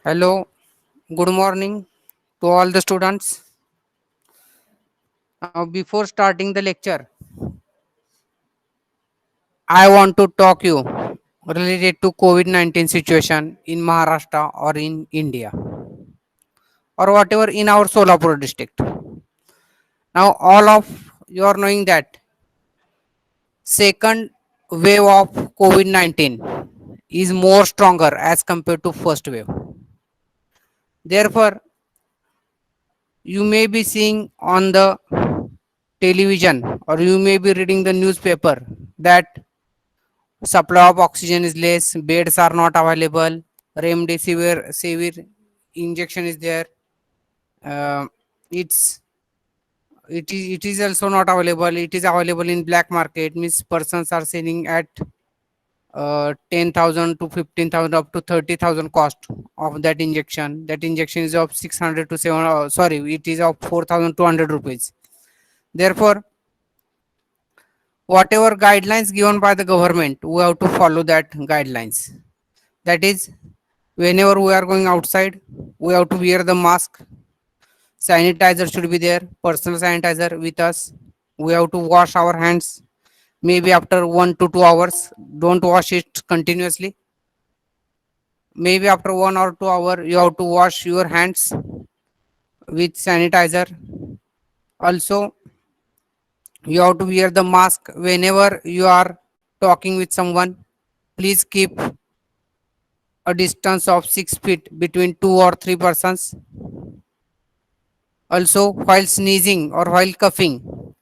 Hello, good morning to all the students. Before starting the lecture, I want to talk you related to COVID-19 situation in Maharashtra or in India or whatever in our Solapur district. Now, all of you are knowing that second wave of COVID-19 is more stronger as compared to first wave. Therefore, you may be seeing on the television or you may be reading the newspaper that supply of oxygen is less, beds are not available, remdesivir severe injection is there. Uh, it's it is also not available. It is available in black market. Means persons are selling at 10,000 to 15,000 up to 30,000 cost of that injection. That injection is of 600 to 7. Sorry, it is of 4,200 rupees. Therefore, whatever guidelines given by the government, we have to follow that guidelines. That is, whenever we are going outside, we have to wear the mask. Sanitizer should be there, personal sanitizer with us. We have to wash our hands maybe after 1 to 2 hours. Don't wash it continuously. Maybe after 1 or 2 hours, you have to wash your hands with sanitizer. Also, you have to wear the mask whenever you are talking with someone. Please keep a distance of 6 feet between two or three persons. Also, while sneezing or while coughing,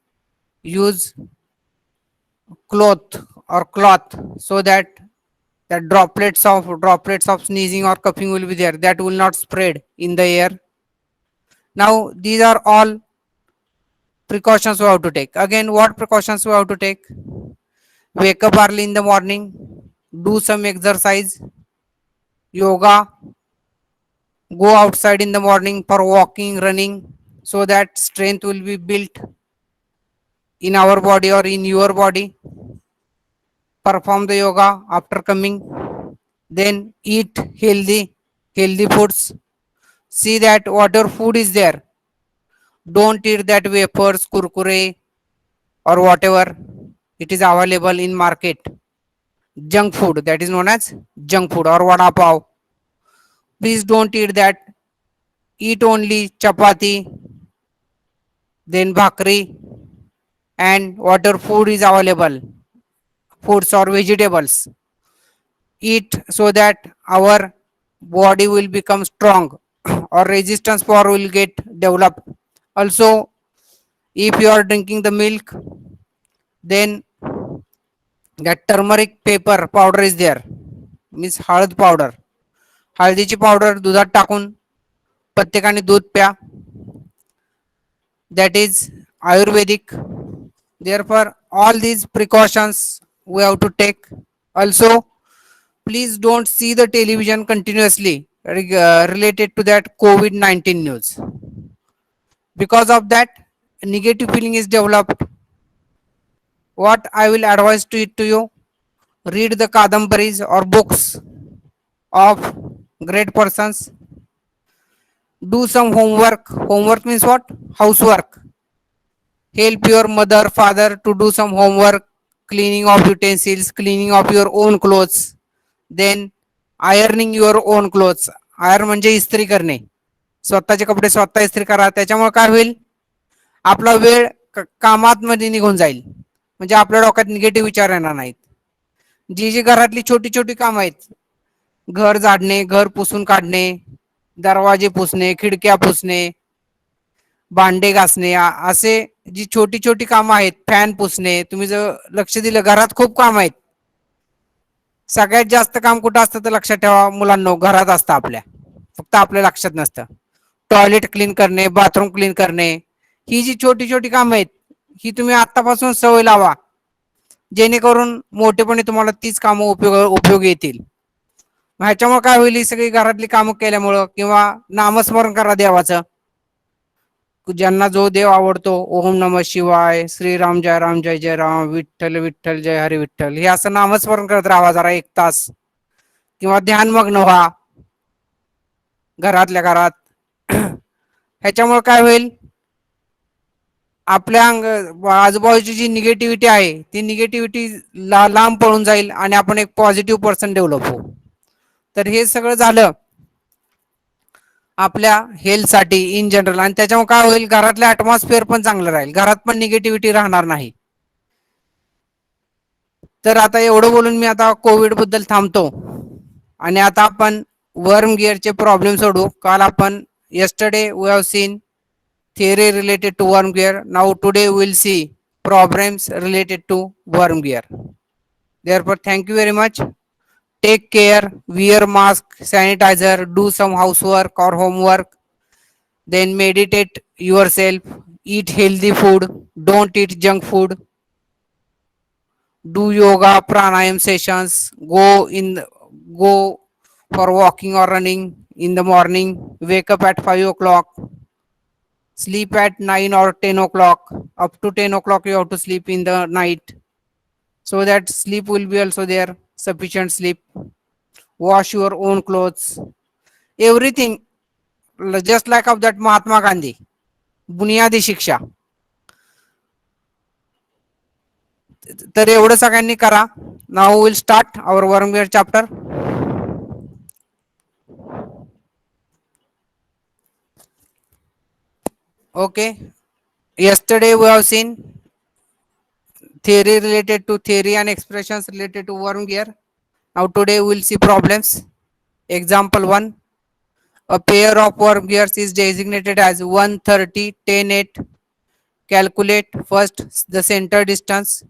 use cloth so that the droplets of sneezing or coughing will be there. That will not spread in the air. Now, these are all precautions we have to take. Again, what precautions we have to take? Wake up early in the morning, do some exercise, yoga, go outside in the morning for walking, running, so that strength will be built in our body or in your body. Perform the yoga after coming, then eat healthy foods. See that whatever food is there, don't eat that wafers, kurkure, or whatever it is available in market. Junk food, that is known as junk food, or vada pav. Please don't eat that. Eat only chapati, then bhakri, and whatever food is available, foods or vegetables. Eat so that our body will become strong or resistance power will get developed. Also, if you are drinking the milk, then that turmeric paper powder is there, means हळद powder. हळदीची powder दुधात टाकून प्रत्येकाने दूध प्या. That is ayurvedic. Therefore, all these precautions we have to take. Also, please don't see the television continuously related to that COVID-19 news. Because of that, negative feeling is developed. What I will advise to you, read the kadambaris or books of great persons. Do some homework. Homework means what? Housework. Help your mother, father to do some homework, cleaning of utensils, cleaning of your own clothes, then ironing your own clothes. आयर म्हणजे इस्त्री करणे. स्वतःचे कपडे स्वतः इस्त्री करा. त्याच्यामुळे काय होईल, आपला वेळ कामात मध्ये निघून जाईल. म्हणजे आपल्या डोक्यात निगेटिव्ह विचार येणार नाहीत. जी जी घरातली छोटी छोटी कामं आहेत, घर झाडणे, घर पुसून काढणे, दरवाजे पुसणे, खिडक्या पुसणे, भांडे घासणे, असे जी छोटी छोटी कामं आहेत, फॅन पुसणे, तुम्ही जर लक्ष दिलं घरात खूप काम आहेत. सगळ्यात जास्त काम कुठं असतं तर लक्षात ठेवा मुलांनो, घरात असतं आपल्या, फक्त आपल्या लक्षात नसतं. टॉयलेट क्लीन करणे, बाथरूम क्लीन करणे, ही जी छोटी छोटी कामं आहेत, ही तुम्ही आतापासून सवय लावा, जेणेकरून मोठेपणे तुम्हाला तीच कामं उपयोगी येतील. ह्याच्यामुळे काय होईल, ही सगळी घरातली कामं केल्यामुळं किंवा नामस्मरण करा देवाचं. ज्यांना जो देव आवडतो, ओम नम शिवाय, श्रीराम जय राम जय जय राम, विठ्ठल विठ्ठल जय हरी विठ्ठल, हे असं नामस्मरण करत राहा जरा 1 तास, किंवा ध्यानमग्न व्हा. घरातल्या घरात. ह्याच्यामुळे काय होईल, आपल्या आजूबाजूची जी निगेटिव्हिटी आहे ती निगेटिव्हिटी लांब पळून जाईल आणि आपण एक पॉझिटिव्ह पर्सन डेव्हलप होऊ. तर हे सगळं झालं आपल्या हेल्थसाठी इन जनरल, आणि त्याच्यामुळे काय होईल, घरातलं ॲटमॉस्फिअर पण चांगलं राहील, घरात पण निगेटिव्हिटी राहणार नाही. तर आता एवढं बोलून मी आता कोविड बद्दल थांबतो. आणि आता आपण वर्म गिअरचे प्रॉब्लेम सोडू. काल आपण yesterday we have seen theory related to worm gear. Now today we will see problems related to worm gear. Therefore, thank you very much. Take care, wear mask, sanitizer, do some housework or homework, then meditate yourself, eat healthy food, don't eat junk food, do yoga, pranayam sessions, go for walking or running in the morning, wake up at 5 o'clock, sleep at 9 or 10 o'clock. Up to 10 o'clock you have to sleep in the night, so that sleep will be also there, sufficient sleep. Wash your own clothes, everything, just like of that Mahatma Gandhi, बुनियादी शिक्षा. तर एवढं सगळ्यांनी करा. Now will start our firmware chapter. Okay, yesterday we have seen theory related to theory and expressions related to worm gear. Now today we will see problems. Example 1, a pair of worm gears is designated as 130, 10, 8. Calculate first the center distance,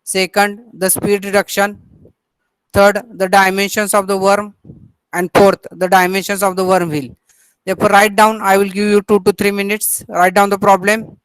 second the speed reduction, third the dimensions of the worm, and fourth the dimensions of the worm wheel. Therefore write down, I will give you 2 to 3 minutes, write down the problem.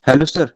Hello sir.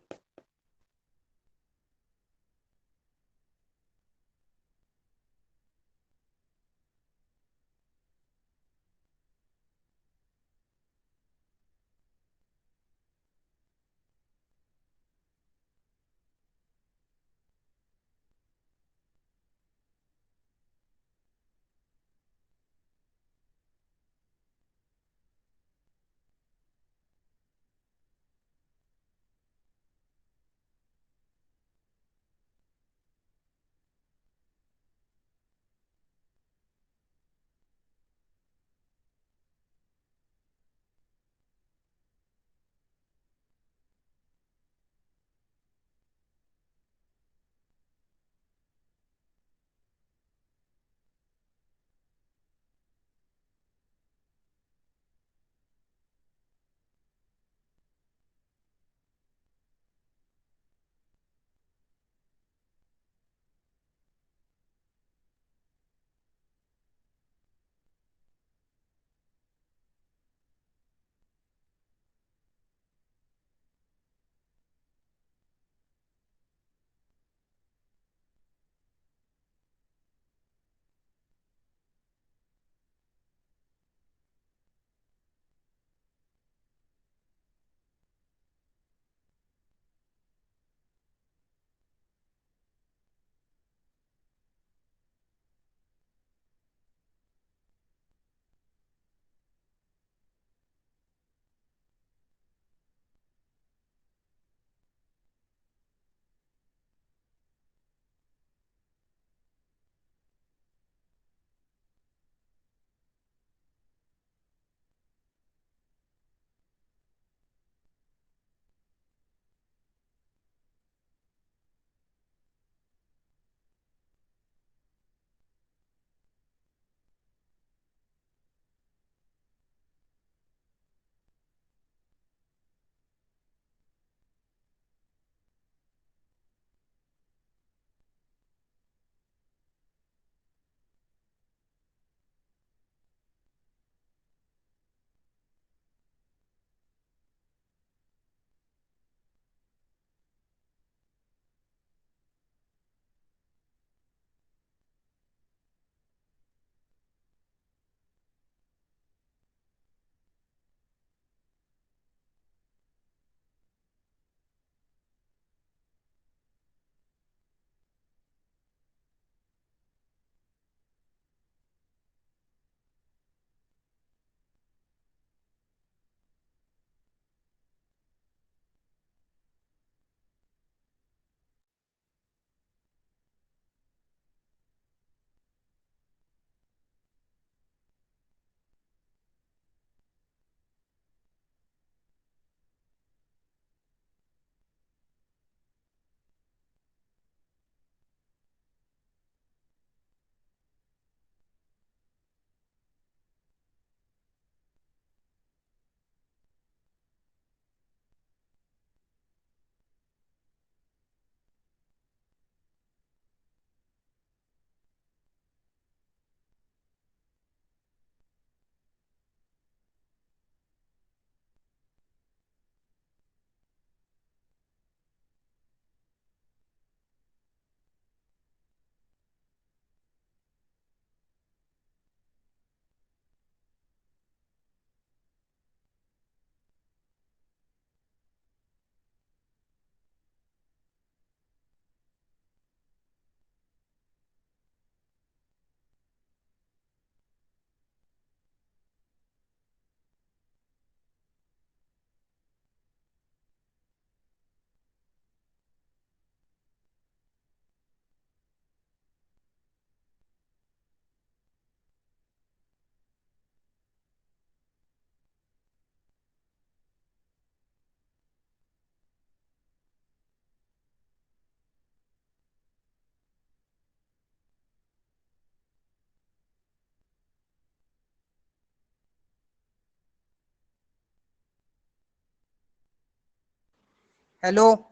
Hello,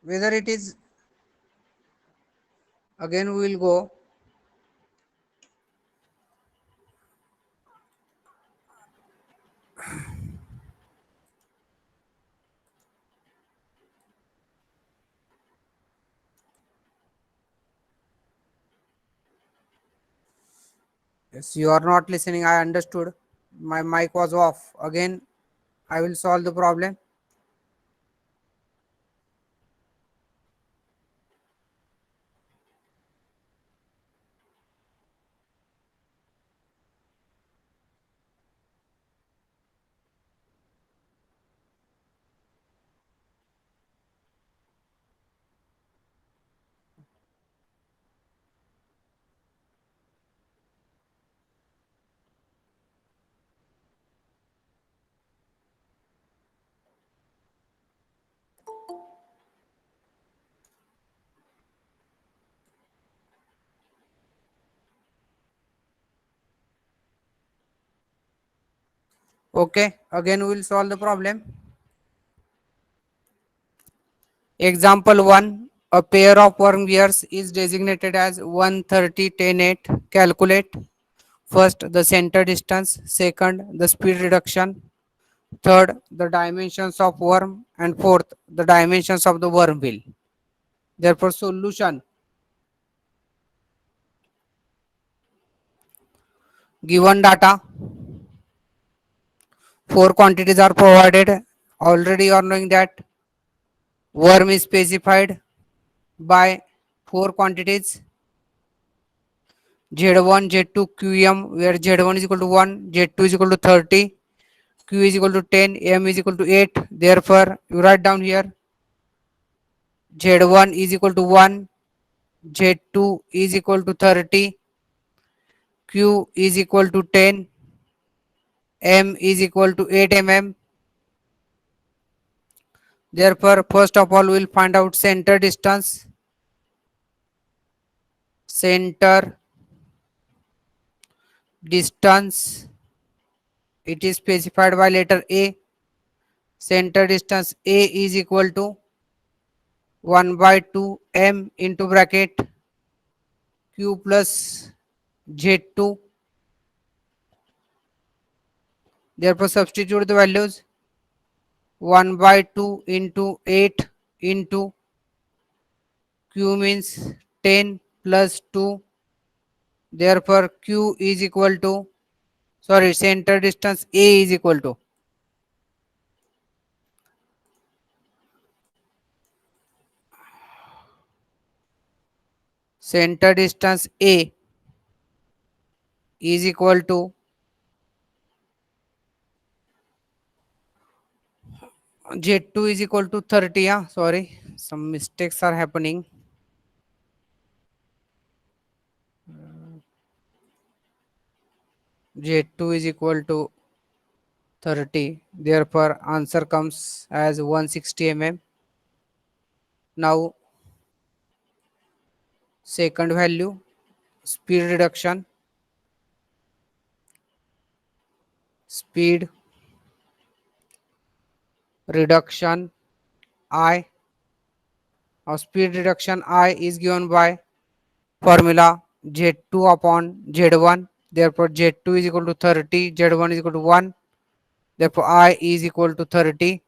whether it is again we will go. Yes, you are not listening. I understood. My mic was off. Again, I will solve the problem. Okay, again we will solve the problem. Example 1. A pair of worm gears is designated as 130 10 8. Calculate first the center distance, second the speed reduction, third the dimensions of worm, and fourth the dimensions of the worm wheel. Therefore, solution. Given data, four quantities are provided. Already you are knowing that worm is specified by four quantities Z1, Z2, QM, where Z1 is equal to 1, Z2 is equal to 30, Q is equal to 10, M is equal to 8. Therefore, you write down here Z1 is equal to 1, Z2 is equal to 30, Q is equal to 10, M is equal to 8 mm. Therefore, first of all, we will find out center distance. Center distance, it is specified by letter A. Center distance A is equal to 1 by 2 m into bracket q plus z2. Therefore, substitute the values. 1 by 2 into 8 into q means 10 plus 2. Therefore, q is equal to, sorry, center distance A is equal to, center distance A is equal to Z2 is equal to 30. Yeah, sorry, some mistakes are happening. Z2 is equal to 30. Therefore, answer comes as 160 mm. Now, second value, speed reduction. Speed reduction I. Now, speed reduction I is given by formula Z2 upon Z1. Therefore, Z2 is equal to 30, Z1 is equal to 1. Therefore, I is equal to 30.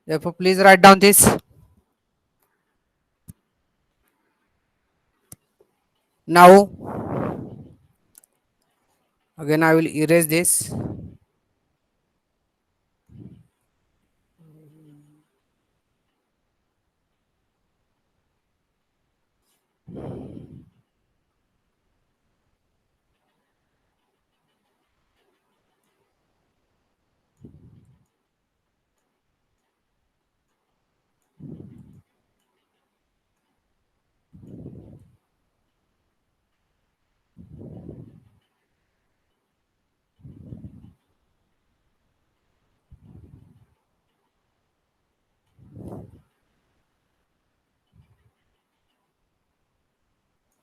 Therefore, please write down this. Now, again, I will erase this.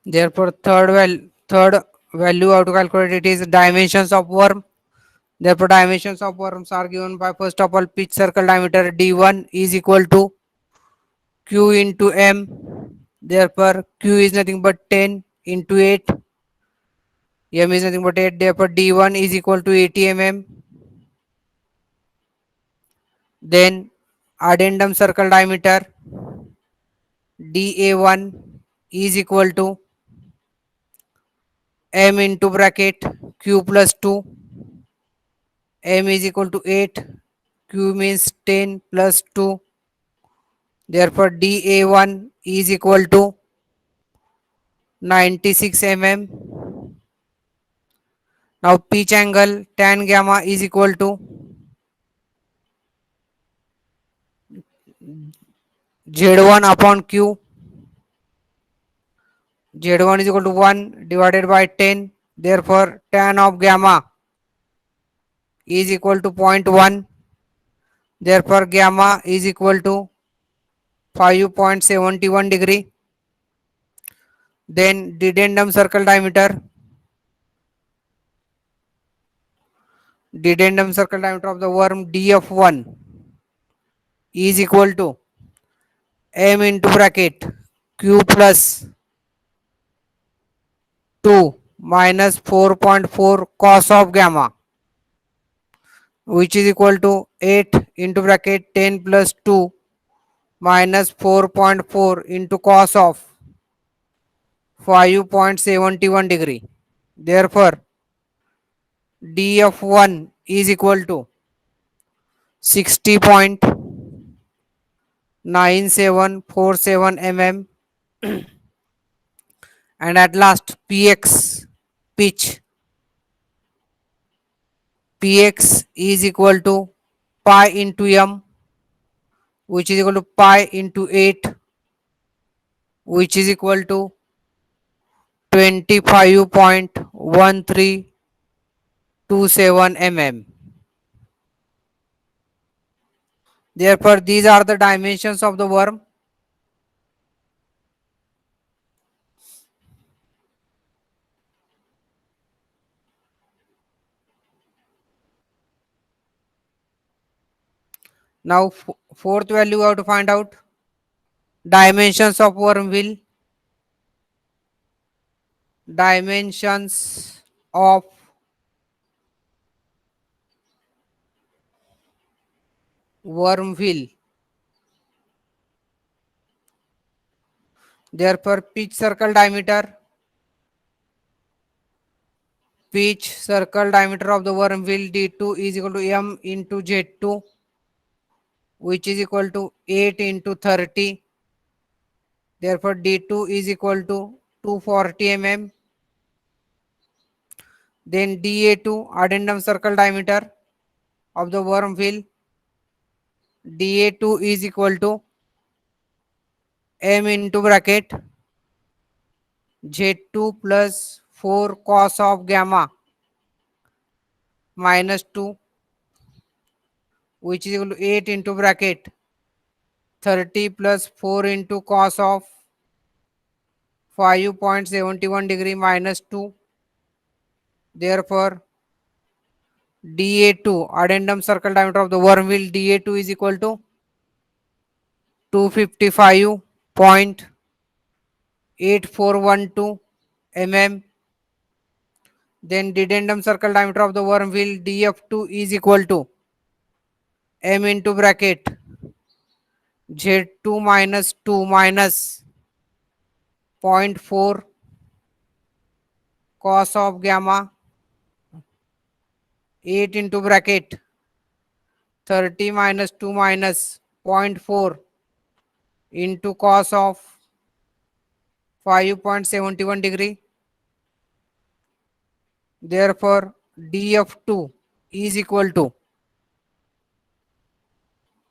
Therefore, third value how to calculate it is dimensions of worm. Therefore, dimensions of worms are given by first of all pitch circle diameter d1 is equal to q into m. Therefore, q is nothing but 10 into 8. M is nothing but 8. Therefore, d1 is equal to 80 mm. Then addendum circle diameter da1 is equal to m into bracket q plus 2, m is equal to 8, q means 10 plus 2, therefore da1 is equal to 96 mm. Now pitch angle tan gamma is equal to z1 upon q, z1 is equal to 1 divided by 10, therefore tan of gamma is equal to 0.1, therefore gamma is equal to 5.71 degree. Then dedendum circle diameter of the worm df1 is equal to m into bracket q plus 2 minus 4.4 cos of gamma, which is equal to 8 into bracket 10 plus 2 minus 4.4 into cos of 5.71 degree. Therefore df1 is equal to 60.9747 mm. And at last px, pitch, px is equal to pi into m, which is equal to pi into 8, which is equal to 25.1327 mm. Therefore these are the dimensions of the worm. Now fourth value we have to find out dimensions of wormhole. Dimensions of wormhole. Therefore pitch circle diameter of the wormhole d2 is equal to m into z2, which is equal to 8 into 30. Therefore d2 is equal to 240 mm. Then da2 addendum circle diameter of the wormhole, da2 is equal to m into bracket z2 plus 4 cos of gamma minus 2, which is equal to 8 into bracket 30 plus 4 into cos of 5.71 degree minus 2. Therefore da2 addendum circle diameter of the wormhole da2 is equal to 255.8412 mm. Then dedendum circle diameter of the wormhole df2 is equal to m into bracket z2 minus 2 minus 0.4 cos of gamma 8 into bracket 30 minus 2 minus zero point 0.4 into cos of 5.71 degree. Therefore df2 is equal to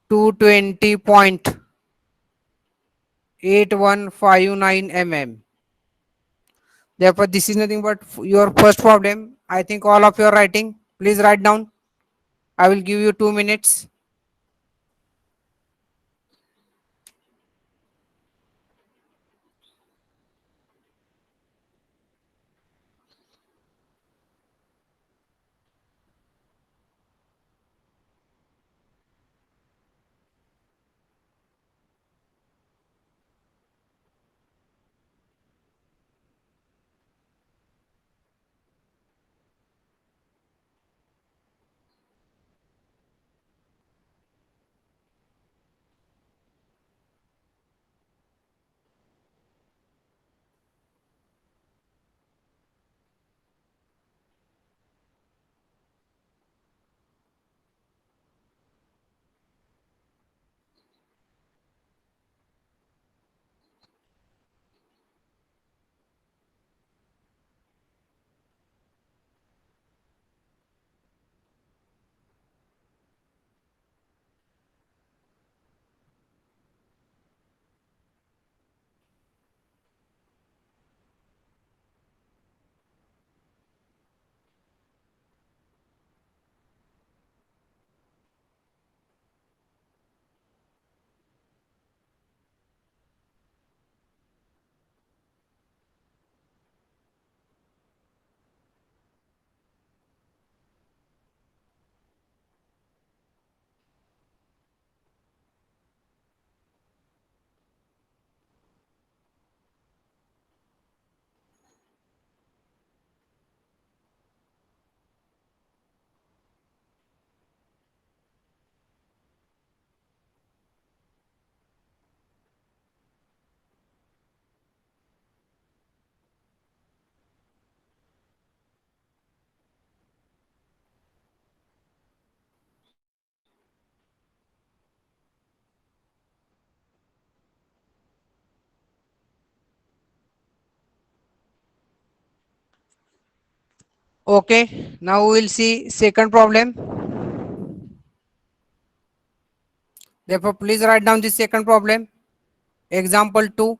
220.8159 mm. Therefore this is nothing but your first problem. I think all of you are writing. Please write down. I will give you 2 minutes. Okay, now we will see second problem. Therefore, please write down the second problem. Example 2.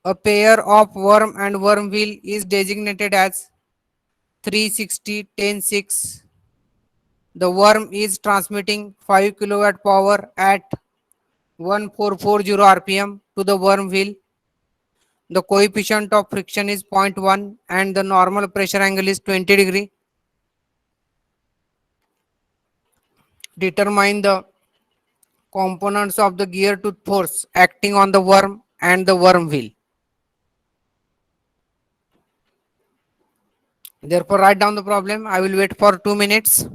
A pair of worm and worm wheel is designated as 360 10 6. The worm is transmitting 5 kilowatt power at 1440 rpm to the worm wheel. The coefficient of friction is 0.1 and the normal pressure angle is 20 degree. Determine the components of the gear tooth force acting on the worm and the worm wheel. Therefore, write down the problem. I will wait for 2 minutes.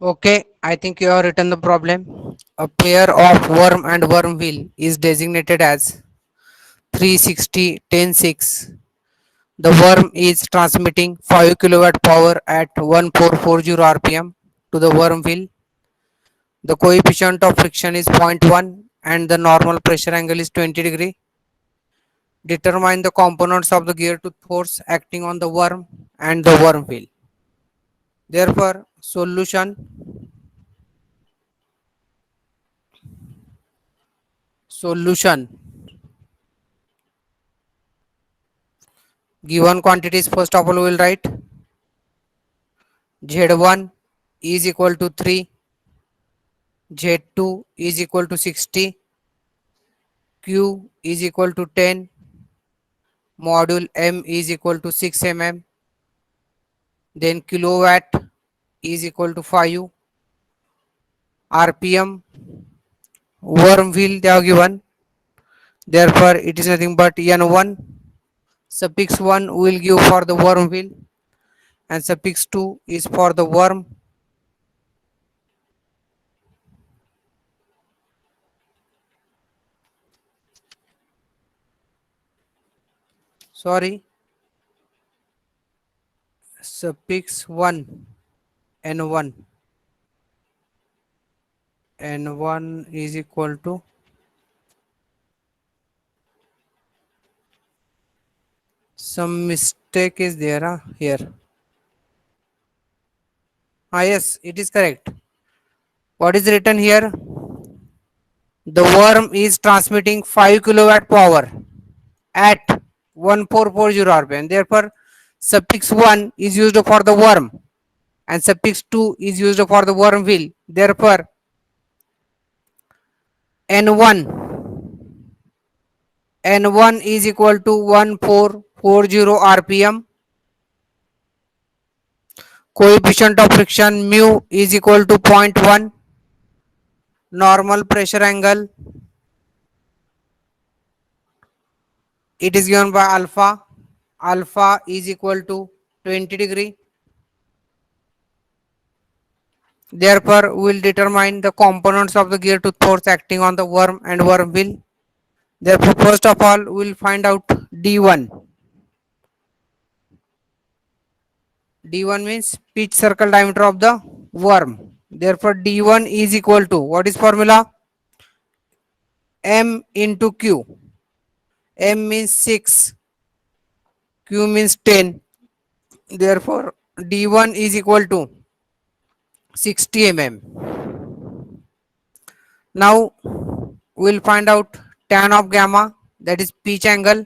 Okay, I think you have written the problem. A pair of worm and worm wheel is designated as 360 10 6. The worm is transmitting 5 kilowatt power at 1440 rpm to the worm wheel. The coefficient of friction is 0.1 and the normal pressure angle is 20 degree. Determine the components of the gear tooth force acting on the worm and the worm wheel. Therefore, solution. Given quantities, first of all, we will write Z1 is equal to 3, Z2 is equal to 60, Q is equal to 10, module M is equal to 6 mm, then kilowatt is equal to 5, RPM, worm wheel they have given, therefore it is nothing but N1, suffix 1 will give for the worm wheel and suffix 2 is for the worm. Sorry, suffix 1 N1. N1 is equal to some mistake is there here. Yes, it is correct. What is written here? The worm is transmitting 5 kilowatt power at 1440 rpm. Therefore, suffix 1 is used for the worm and suffix 2 is used for the worm wheel. Therefore, N1 N1 is equal to 1440 rpm. Coefficient of friction mu is equal to 0.1. Normal pressure angle, it is given by alpha. Alpha is equal to 20 degree. Therefore, we will determine the components of the gear tooth force acting on the worm and worm wheel. Therefore, first of all, we will find out D1. D1 means pitch circle diameter of the worm. Therefore, D1 is equal to, what is formula? M into Q. M means 6, Q means 10. Therefore, D1 is equal to 60 mm. Now, we will find out tan of gamma, that is pitch angle.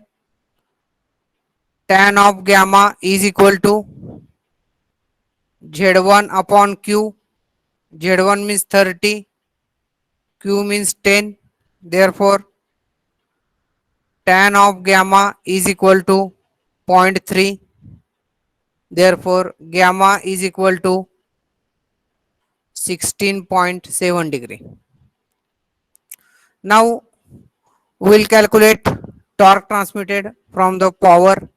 Tan of gamma is equal to Z1 upon Q. Z1 means 30, Q means 10. Therefore, tan of gamma is equal to 0.3. Therefore, gamma is equal to 16.7 degree. Now, we will calculate torque transmitted from the power.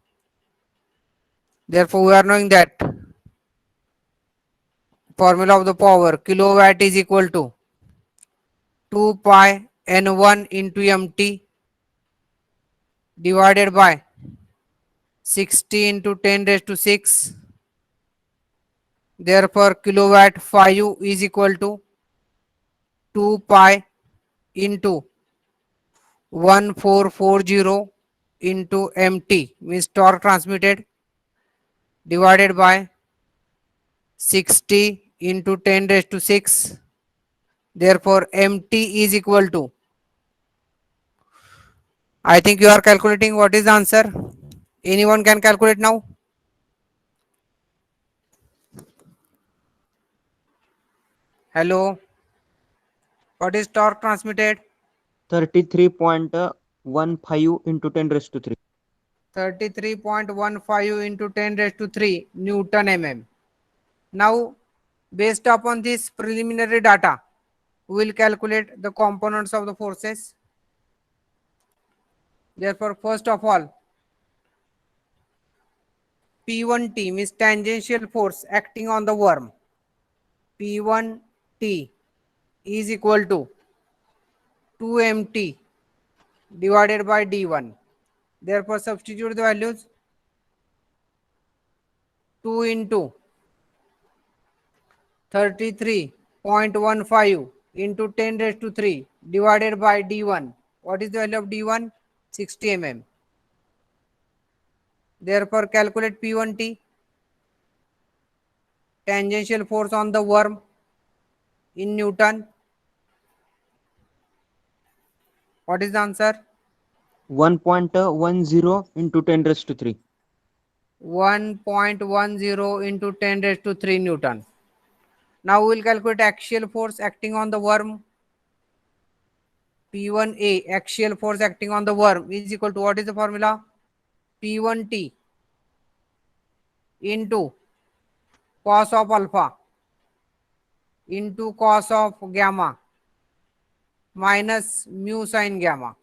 Therefore, we are knowing that formula of the power, kilowatt is equal to 2 pi N1 into MT divided by 60 into 10 raised to 6. Therefore, kilowatt 5 is equal to 2 pi into 1440 into MT, means torque transmitted, divided by 60 into 10 raised to 6. Therefore, MT is equal to, I think you are calculating. What is the answer? Anyone can calculate now? Hello. What is torque transmitted? 33.15 into 10 raised to 3. 33.15 into 10 raised to 3 Newton mm. Now, based upon this preliminary data, we will calculate the components of the forces. Therefore, first of all, P1T means tangential force acting on the worm. P1T is equal to 2MT divided by D1. Therefore, substitute the values. 2 into 33.15 into 10 raised to 3 divided by D1. What is the value of D1? 60 mm. Therefore, calculate P1T, tangential force on the worm in Newton. What is the answer? 1.10 into 10 raised to 3. 1.10 into 10 raised to 3 Newton. Now we will calculate axial force acting on the worm. P1A, axial force acting on the worm, is equal to, what is the formula? P1T into cos of alpha into cos of gamma minus mu sin gamma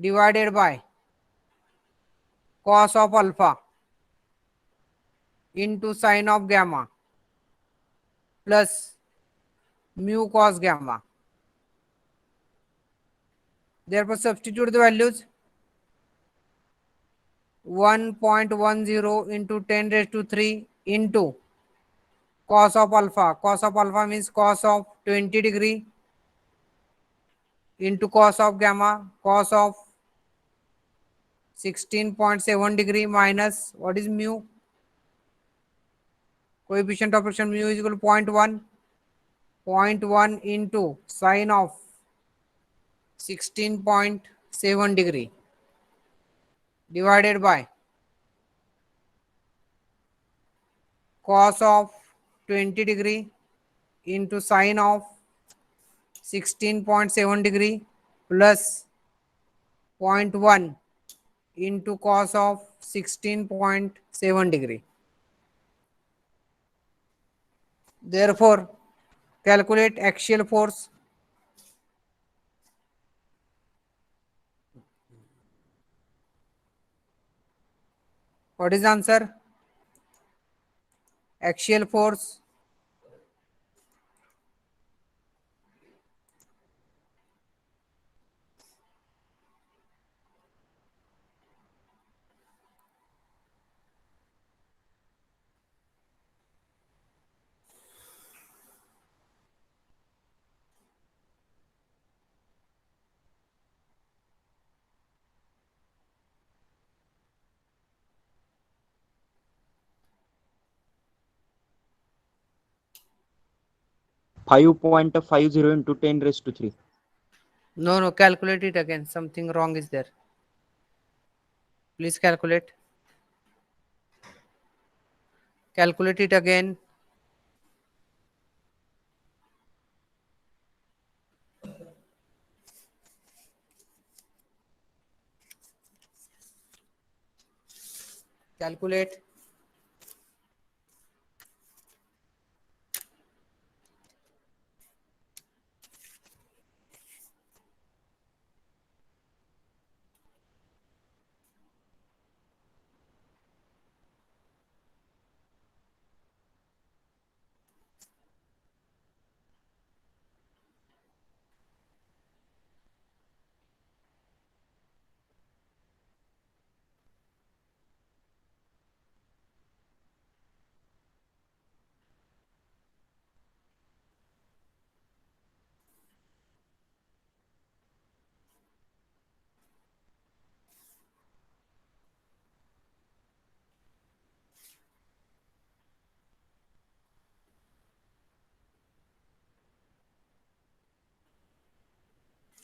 divided by cos of alpha into sin of gamma plus mu cos gamma. Therefore, substitute the values. 1.10 into 10 raised to 3 into cos of alpha. Cos of alpha means cos of 20 degree into cos of gamma. Cos of 16.7 degree minus what is mu? Coefficient of friction mu is equal to 0.1. 0.1 into sine of 16.7 degree divided by cos of 20 degree into sine of 16.7 degree plus 0.1 into cos of 16.7 degree. Therefore, calculate axial force. What is the answer? Axial force 5.50 into 10 raised to 3. no, calculate it again. Something wrong is there. Please calculate. Calculate it again. Calculate.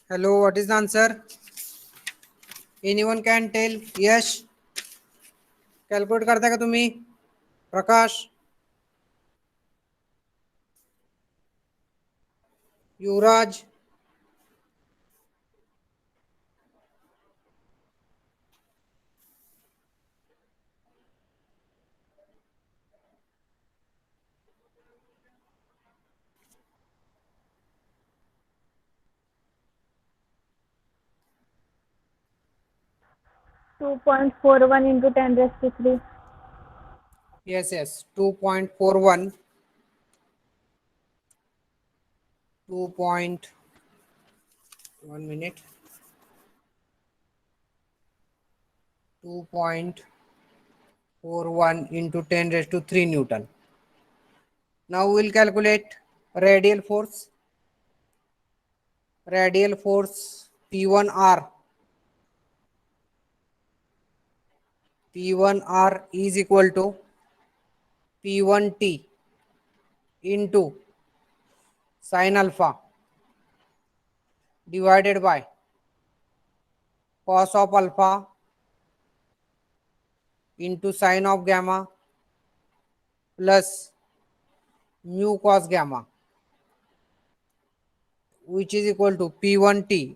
Hello, what is the answer? Anyone can tell? Yes. Calculate करता का तुम्ही? प्रकाश, युवराज, 2.41 into 10 raised to 3. yes, 2.41, 1 minute, 2.41 into 10 raised to 3 Newton. Now we will calculate radial force. Radial force P1R. P1R is equal to P1T into sin alpha divided by cos of alpha into sin of gamma plus mu cos gamma, which is equal to P1T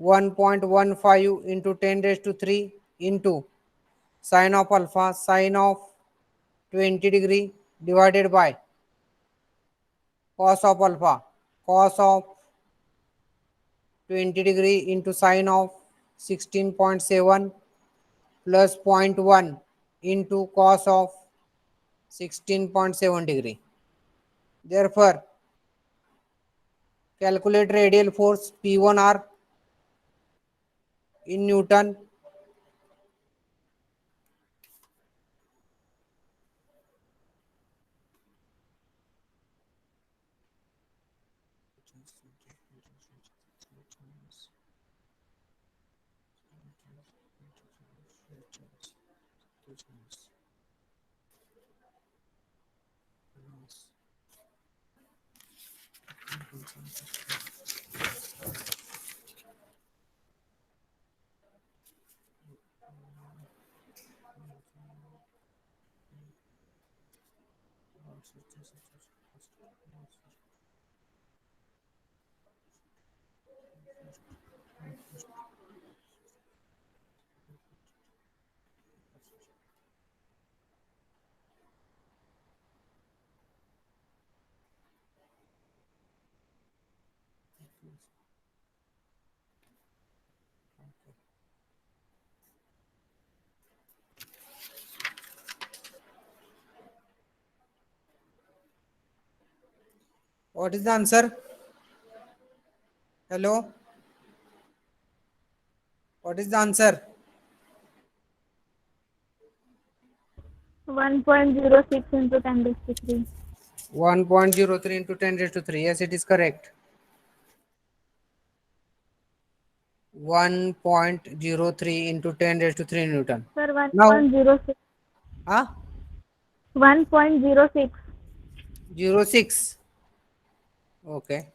1.15 into 10 raised to 3 into sin of alpha sin of 20 degree divided by cos of alpha cos of 20 degree into sin of 16.7 plus 0.1 into cos of 16.7 degree. Therefore, calculate radial force P1R in Newton. What is the answer? Hello? What is the answer? 1.06 into 10 raised to 3. 1.03 into 10 raised to 3. Yes, it is correct. 1.03 into 10 raised to 3 Newton. Sir, Now, 1.06. huh? 1.06. 06. Okay.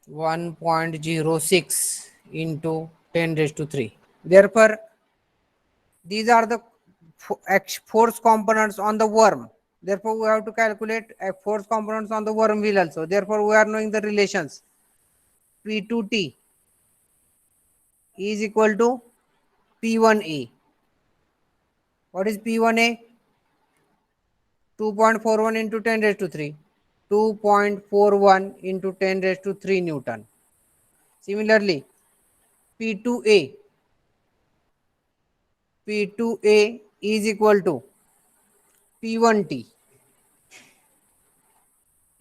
1.06 into 10 raised to 3. Therefore, these are the force components on the worm. Therefore, we have to calculate force components on the worm wheel also. Therefore, we are knowing the relations. P2T is equal to P1A. What is P1A? 2.41 into 10 raised to 3. 2.41 into 10 raised to 3 Newton. Similarly, P2A. P2A is equal to P1T.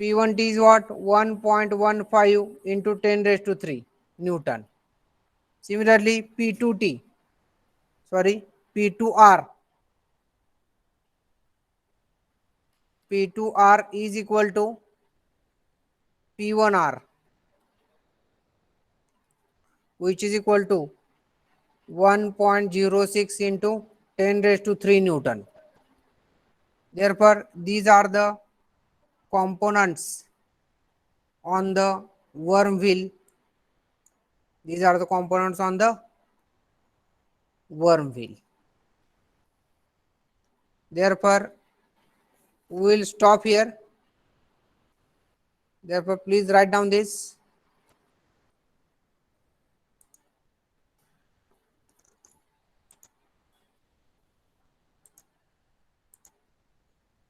P1T is what? 1.15 into 10 raised to 3 Newton. Similarly, P2T, sorry, P2R. P2R is equal to P1R, which is equal to 1.06 into 10 raised to 3 Newton. Therefore, these are the components on the worm wheel. These are the components on the worm wheel. Therefore, we will stop here. Therefore, please write down this.